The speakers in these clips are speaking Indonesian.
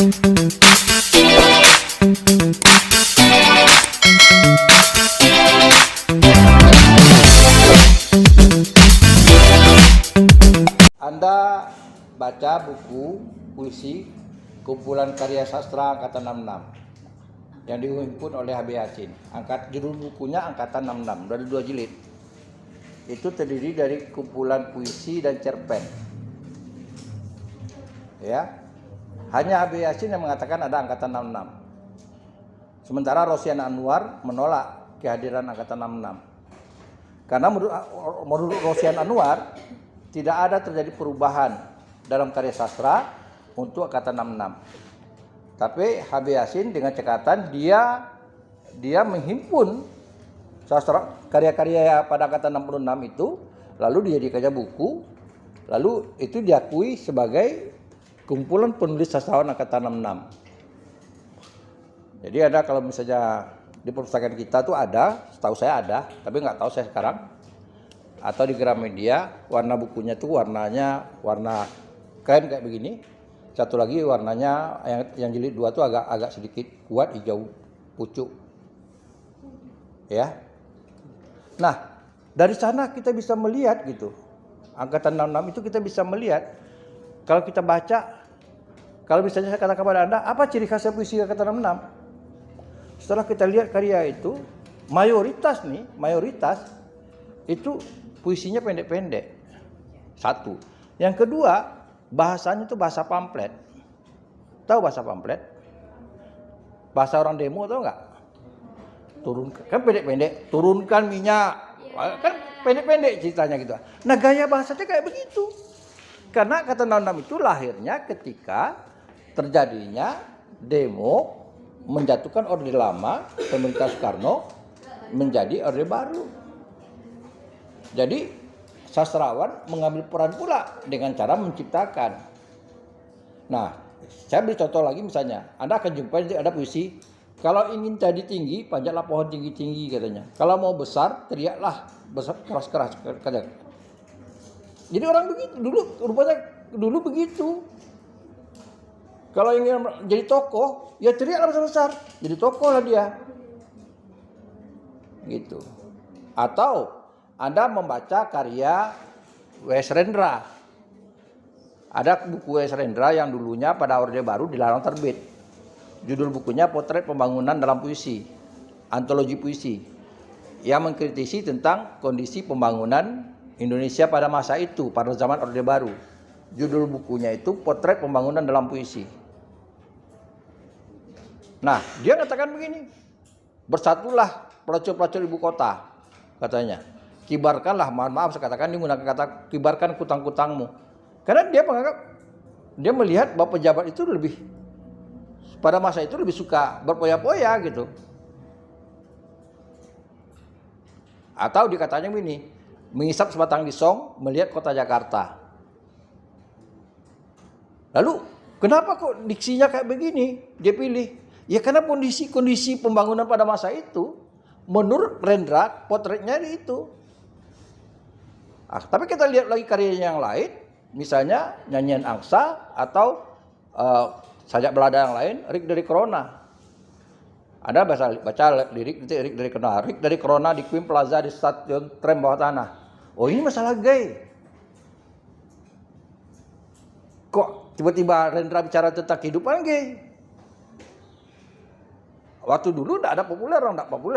Anda baca buku puisi kumpulan karya sastra angkatan 66 yang dihimpun oleh H.B. Yassin. Judul bukunya angkatan 66 dari 2 jilid. Itu terdiri dari kumpulan puisi dan cerpen. Ya. Hanya H.B. Yassin yang mengatakan ada angkatan 66. Sementara Rosian Anwar menolak kehadiran angkatan 66. Karena menurut Rosian Anwar tidak ada terjadi perubahan dalam karya sastra untuk angkatan 66. Tapi H.B. Yassin dengan cekatan dia menghimpun sastra karya-karya pada angkatan 66 itu, lalu dijadikannya buku, lalu itu diakui sebagai kumpulan penulis sastrawan angkatan 66. Jadi ada, kalau misalnya di perpustakaan kita tuh ada, setahu saya ada, tapi nggak tahu saya sekarang. Atau di Gramedia, warna bukunya tuh warnanya warna krem kayak begini. Satu lagi warnanya yang jilid 2 tuh agak sedikit kuat hijau pucuk. Ya. Nah, dari sana kita bisa melihat gitu. Angkatan 66 itu kita bisa melihat, kalau kita baca, kalau misalnya saya katakan kepada Anda, apa ciri khasnya puisi angkatan 66? Setelah kita lihat karya itu, mayoritas itu puisinya pendek-pendek. Satu. Yang kedua, bahasanya itu bahasa pamflet. Tahu bahasa pamflet? Bahasa orang demo, tahu nggak? Turunkan, kan pendek-pendek. Turunkan minyak. Kan pendek-pendek ceritanya gitu. Nah, gaya bahasanya kayak begitu. Karena angkatan 66 itu lahirnya ketika terjadinya demo menjatuhkan Orde Lama, pemerintah Soekarno, menjadi Orde Baru. Jadi sastrawan mengambil peran pula dengan cara menciptakan. Nah, saya beri contoh lagi misalnya, Anda akan jumpai ada puisi, kalau ingin jadi tinggi, panjatlah pohon tinggi-tinggi katanya. Kalau mau besar, teriaklah besar keras-keras katanya. Jadi orang begitu rupanya dulu begitu. Kalau ingin jadi tokoh, ya teriaklah besar-besar. Jadi tokoh lah dia. Gitu. Atau Anda membaca karya W.S. Rendra. Ada buku W.S. Rendra yang dulunya pada Orde Baru dilarang terbit. Judul bukunya Potret Pembangunan dalam Puisi, antologi puisi, yang mengkritisi tentang kondisi pembangunan Indonesia pada masa itu, pada zaman Orde Baru. Judul bukunya itu Potret Pembangunan dalam Puisi. Nah, dia katakan begini, bersatulah pelacur-pelacur ibu kota, katanya. Kibarkanlah, mohon maaf saya katakan, dia menggunakan kata kibarkan kutang-kutangmu. Karena dia menganggap, dia melihat bahwa pejabat itu lebih, pada masa itu lebih suka berpoya-poya gitu. Atau dikatanya begini, mengisap sebatang disong, melihat kota Jakarta. Lalu, kenapa kok diksinya kayak begini? Dia pilih. Ya karena kondisi pembangunan pada masa itu, menurut Rendra, potretnya itu. Tapi kita lihat lagi karyanya yang lain, misalnya Nyanyian Angsa atau sajak belada yang lain, Rik dari Corona. Ada baca lirik dari Corona. Rik dari Corona di Queen Plaza di stasiun tram bawah tanah. Oh, ini masalah gay. Kok tiba-tiba Rendra bicara tentang kehidupan gay? Waktu dulu tidak populer,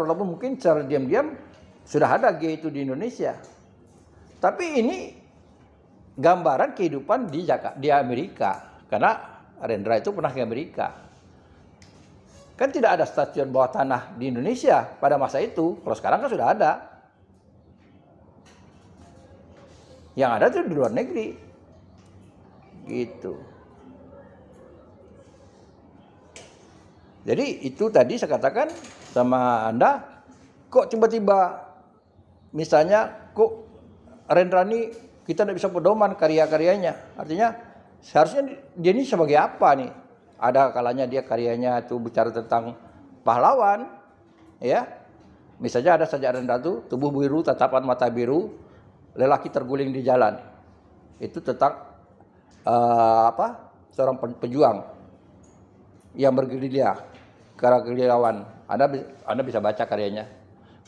walaupun mungkin secara diam-diam sudah ada gay itu di Indonesia. Tapi ini gambaran kehidupan di Amerika, karena Rendra itu pernah ke Amerika. Kan tidak ada stasiun bawah tanah di Indonesia pada masa itu. Kalau sekarang kan sudah ada. Yang ada itu di luar negeri. Gitu. Jadi itu tadi saya katakan sama Anda, kok tiba-tiba misalnya kok Rendra ini kita tidak bisa pedoman karya-karyanya. Artinya seharusnya dia ini sebagai apa nih? Ada kalanya dia karyanya itu bicara tentang pahlawan, ya. Misalnya ada sajak Rendra itu, tubuh biru, tatapan mata biru, lelaki terguling di jalan. Itu tentang seorang pejuang. yang bergerilya, gerilyawan. Anda bisa baca karyanya.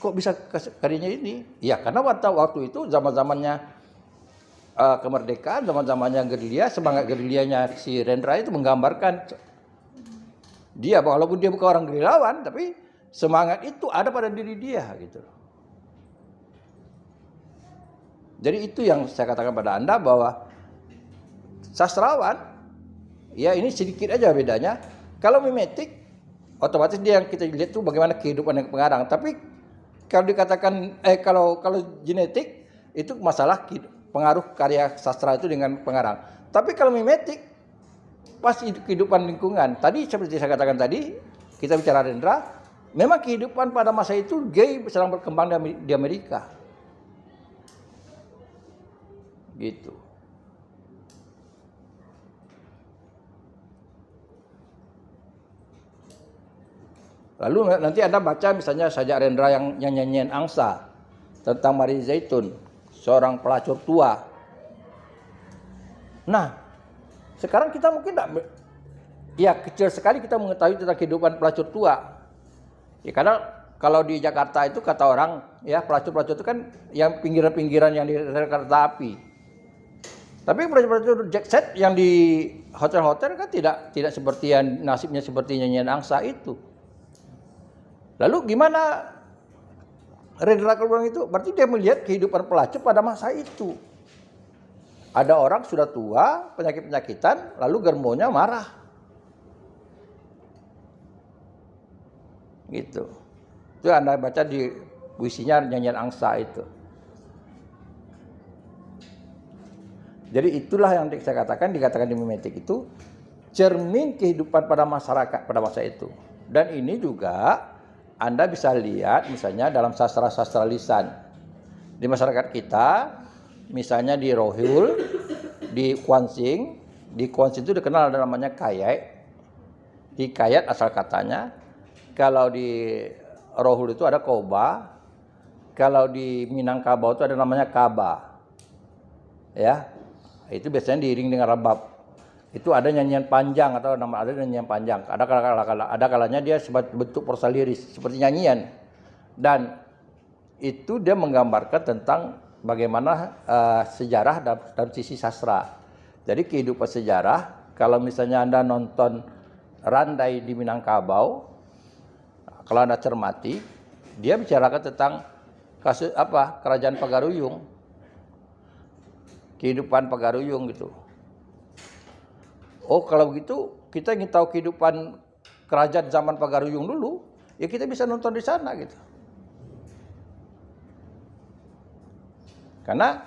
Kok bisa karyanya ini? Ya karena waktu itu zaman-zamannya kemerdekaan, zaman-zamannya gerilya, semangat gerilyanya si Rendra itu menggambarkan dia, walaupun dia bukan orang gerilyawan, tapi semangat itu ada pada diri dia gitu. Jadi itu yang saya katakan pada Anda bahwa sastrawan, ya ini sedikit aja bedanya. Kalau mimetik, otomatis dia yang kita lihat tuh bagaimana kehidupan yang pengarang. Tapi kalau dikatakan kalau genetik itu masalah pengaruh karya sastra itu dengan pengarang. Tapi kalau mimetik pasti kehidupan lingkungan. Tadi seperti saya katakan tadi, kita bicara Rendra, memang kehidupan pada masa itu gay sedang berkembang di Amerika. Gitu. Lalu nanti Anda baca misalnya sajak Rendra yang nyanyian angsa tentang Mari Zaitun, seorang pelacur tua. Nah, sekarang kita mungkin kecil sekali kita mengetahui tentang kehidupan pelacur tua. Ya karena kalau di Jakarta itu kata orang, ya pelacur-pelacur itu kan yang pinggiran-pinggiran yang di kereta api. Tapi pelacur jet set yang di hotel-hotel kan tidak seperti yang nasibnya seperti nyanyian angsa itu. Lalu gimana Rendra Keluang itu? Berarti dia melihat kehidupan pelacur pada masa itu. Ada orang sudah tua, penyakit-penyakitan, lalu germonya marah. Gitu. Itu Anda baca di puisinya nyanyian angsa itu. Jadi itulah yang dikatakan di mimetik itu cermin kehidupan pada masyarakat pada masa itu. Dan ini juga Anda bisa lihat misalnya dalam sastra-sastra lisan. Di masyarakat kita, misalnya di Rohul, di Kwansin itu dikenal ada namanya kayai. Hikayat asal katanya. Kalau di Rohul itu ada koba. Kalau di Minangkabau itu ada namanya kaba. Ya. Itu biasanya diiring dengan rebab. Itu ada nyanyian panjang ada nyanyian panjang. Ada kalanya dia bentuk prosa liris seperti nyanyian. Dan itu dia menggambarkan tentang bagaimana sejarah dari sisi sastra. Jadi kehidupan sejarah, kalau misalnya Anda nonton Randai di Minangkabau, kalau Anda cermati, dia bicarakan tentang kasus kerajaan Pagaruyung. Kehidupan Pagaruyung gitu. Oh kalau begitu kita ingin tahu kehidupan kerajaan zaman Pagaruyung dulu, ya kita bisa nonton di sana gitu. Karena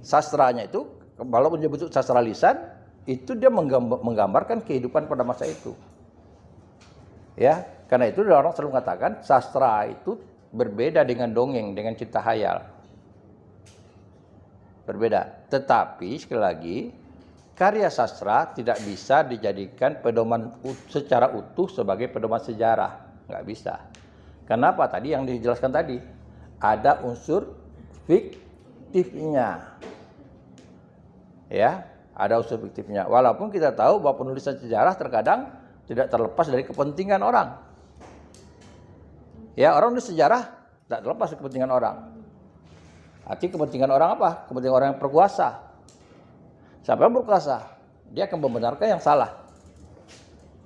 sastranya itu, walaupun dia bentuk sastra lisan, itu dia menggambarkan kehidupan pada masa itu. Ya, karena itu orang selalu mengatakan sastra itu berbeda dengan dongeng, dengan cerita hayal. Berbeda. Tetapi sekali lagi karya sastra tidak bisa dijadikan pedoman secara utuh sebagai pedoman sejarah, nggak bisa. Kenapa? Tadi yang dijelaskan tadi ada unsur fiktifnya, ya ada unsur fiktifnya. Walaupun kita tahu bahwa penulisan sejarah terkadang tidak terlepas dari kepentingan orang. Ya orang nulis sejarah tidak terlepas dari kepentingan orang. Artinya kepentingan orang apa? Kepentingan orang yang berkuasa. Siapa yang berkuasa? Dia akan membenarkan yang salah.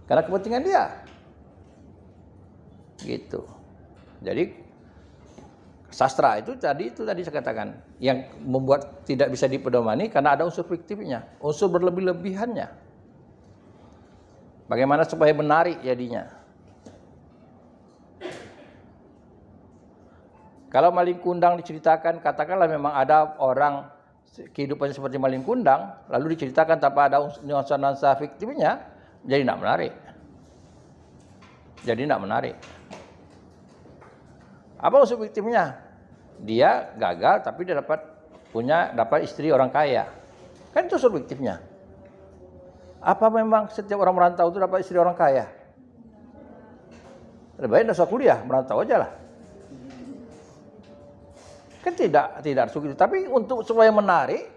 Karena kepentingan dia. Gitu. Jadi sastra itu tadi saya katakan yang membuat tidak bisa dipedomani karena ada unsur fiktifnya, unsur berlebih-lebihannya. Bagaimana supaya menarik jadinya? Kalau Malin Kundang diceritakan, katakanlah memang ada orang kehidupannya seperti Malin Kundang, lalu diceritakan tanpa ada nuansa-nuansa fiktifnya, jadi tidak menarik. Apa unsur fiktifnya? Dia gagal, tapi dia dapat istri orang kaya. Kan itu unsur fiktifnya. Apa memang setiap orang merantau itu dapat istri orang kaya? Lebih baik tidak usah kuliah, merantau aja lah. Kan tidak harus begitu. Tapi untuk supaya menarik,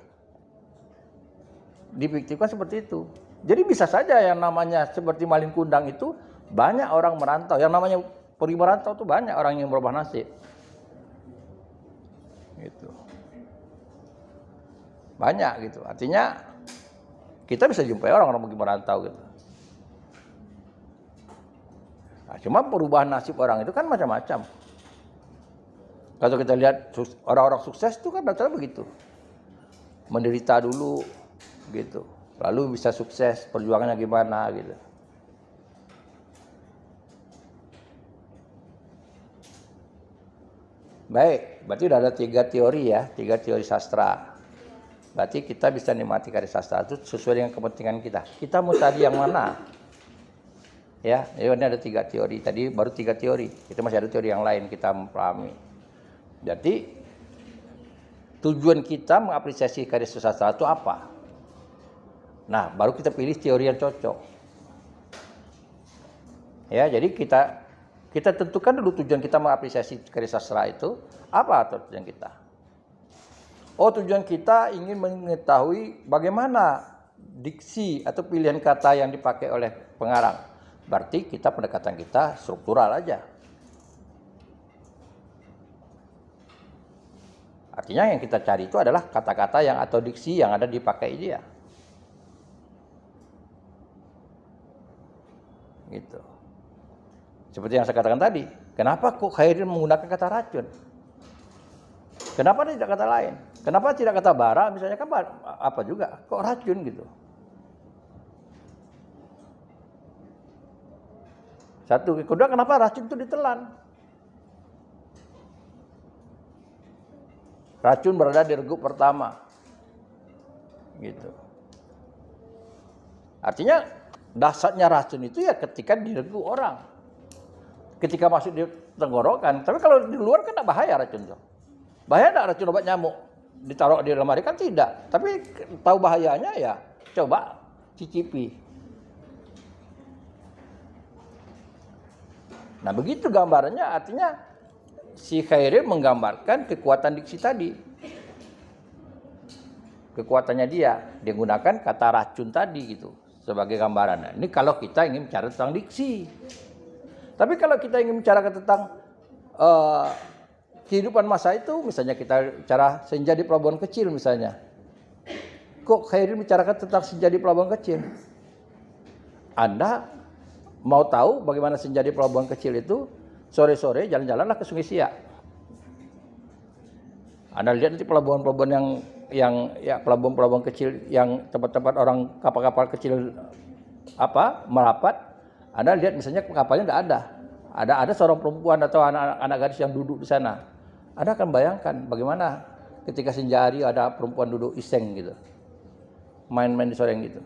difiktifkan seperti itu. Jadi bisa saja yang namanya seperti Malin Kundang itu banyak orang merantau. Yang namanya pergi merantau itu banyak orang yang berubah nasib. Gitu. Banyak gitu. Artinya kita bisa jumpai orang-orang pergi merantau gitu. Nah, cuma perubahan nasib orang itu kan macam-macam. Kalau kita lihat orang-orang sukses itu kan rata-rata begitu. Menderita dulu gitu. Lalu bisa sukses, perjuangannya gimana gitu. Baik, berarti udah ada 3 teori ya, 3 teori sastra. Berarti kita bisa nikmati karya sastra itu sesuai dengan kepentingan kita. Kita mau cari yang mana? Ya, ini ada 3 teori. Tadi baru 3 teori. Kita masih ada teori yang lain kita memahami. Jadi tujuan kita mengapresiasi karya sastra itu apa? Nah, baru kita pilih teori yang cocok. Ya, jadi kita tentukan dulu tujuan kita mengapresiasi karya sastra itu apa tujuan kita? Oh, tujuan kita ingin mengetahui bagaimana diksi atau pilihan kata yang dipakai oleh pengarang. Berarti kita pendekatan kita struktural aja. Artinya yang kita cari itu adalah kata-kata yang atau diksi yang ada dipakai dia. Gitu. Seperti yang saya katakan tadi, kenapa kok Khairin menggunakan kata racun? Kenapa tidak kata lain? Kenapa tidak kata bara? Misalnya kan apa juga? Kok racun gitu? Satu, kedua, kenapa racun itu ditelan? Racun berada di regu pertama. Gitu. Artinya dasarnya racun itu ya ketika di regu orang. Ketika masuk di tenggorokan. Tapi kalau di luar kan tidak bahaya racun itu. Bahaya tidak racun obat nyamuk ditaruh di lemari? Kan tidak. Tapi tahu bahayanya ya coba cicipi. Nah begitu gambarnya, artinya si Khairin menggambarkan kekuatan diksi tadi. Kekuatannya dia gunakan kata racun tadi gitu sebagai gambaran. Nah, ini kalau kita ingin bicara tentang diksi. Tapi kalau kita ingin bicara tentang kehidupan masa itu, misalnya kita bicara senja di pelabuhan kecil misalnya. Kok Khairin bicarakan tentang senja di pelabuhan kecil? Anda mau tahu bagaimana senja di pelabuhan kecil itu? Sore-sore jalan-jalanlah ke Sungai Siak. Anda lihat nanti pelabuhan-pelabuhan yang pelabuhan-pelabuhan kecil yang tempat-tempat orang kapal-kapal kecil merapat. Anda lihat misalnya kapalnya tidak ada. Ada seorang perempuan atau anak gadis yang duduk di sana. Anda akan bayangkan bagaimana ketika senja hari ada perempuan duduk iseng gitu. Main-main di sore gitu.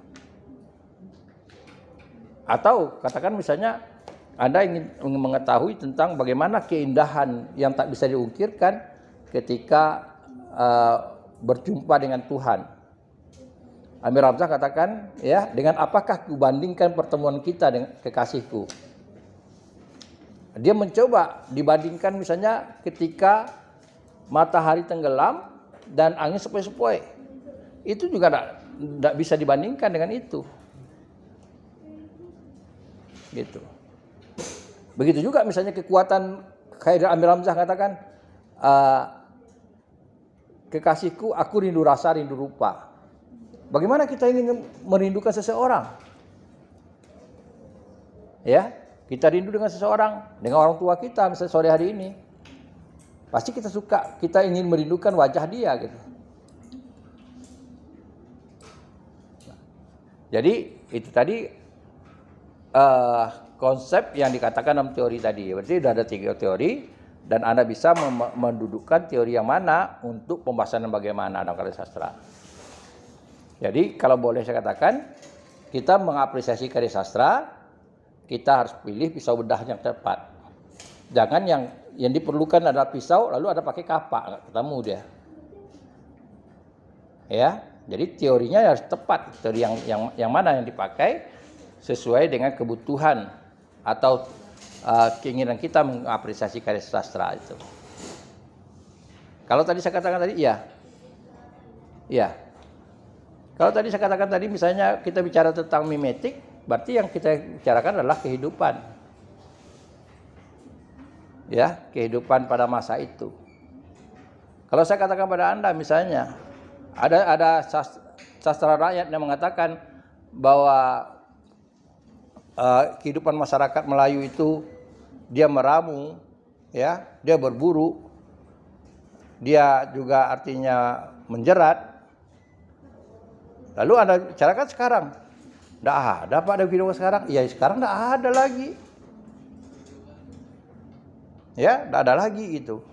Atau katakan misalnya Anda ingin mengetahui tentang bagaimana keindahan yang tak bisa diukirkan ketika berjumpa dengan Tuhan. Amir Hamzah katakan, ya, dengan apakah kubandingkan pertemuan kita dengan kekasihku? Dia mencoba dibandingkan misalnya ketika matahari tenggelam dan angin sepoi-sepoi. Itu juga tidak bisa dibandingkan dengan itu. Gitu. Begitu juga misalnya kekuatan Khairin Amir Hamzah katakan, kekasihku, aku rindu rasa, rindu rupa. Bagaimana kita ingin merindukan seseorang? Ya, kita rindu dengan seseorang, dengan orang tua kita misalnya sore hari ini. Pasti kita suka, kita ingin merindukan wajah dia gitu. Jadi itu tadi konsep yang dikatakan dalam teori tadi. Berarti sudah ada 3 teori dan Anda bisa mendudukkan teori yang mana untuk pembahasan bagaimana dalam karya sastra. Jadi kalau boleh saya katakan, kita mengapresiasi karya sastra, kita harus pilih pisau bedah yang tepat. Jangan yang diperlukan adalah pisau lalu ada pakai kapak, nggak ketemu dia. Ya, jadi teorinya harus tepat. Teori yang mana yang dipakai sesuai dengan kebutuhan atau keinginan kita mengapresiasi karya sastra itu. Kalau tadi saya katakan tadi, iya. Kalau tadi saya katakan tadi misalnya kita bicara tentang mimetik, berarti yang kita bicarakan adalah kehidupan. Ya, kehidupan pada masa itu. Kalau saya katakan pada Anda misalnya, ada sastra rakyat yang mengatakan bahwa kehidupan masyarakat Melayu itu dia meramu, ya, dia berburu, dia juga artinya menjerat. Lalu Anda bicarakan sekarang, tidak ada Pak ada kehidupan sekarang. Ya sekarang tidak ada lagi. Ya, tidak ada lagi itu.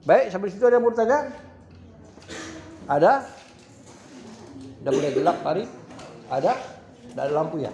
Baik, sampai situ ada yang mau bertanya? Ada? Sudah mulai gelap hari? Ada? Tidak ada lampu ya?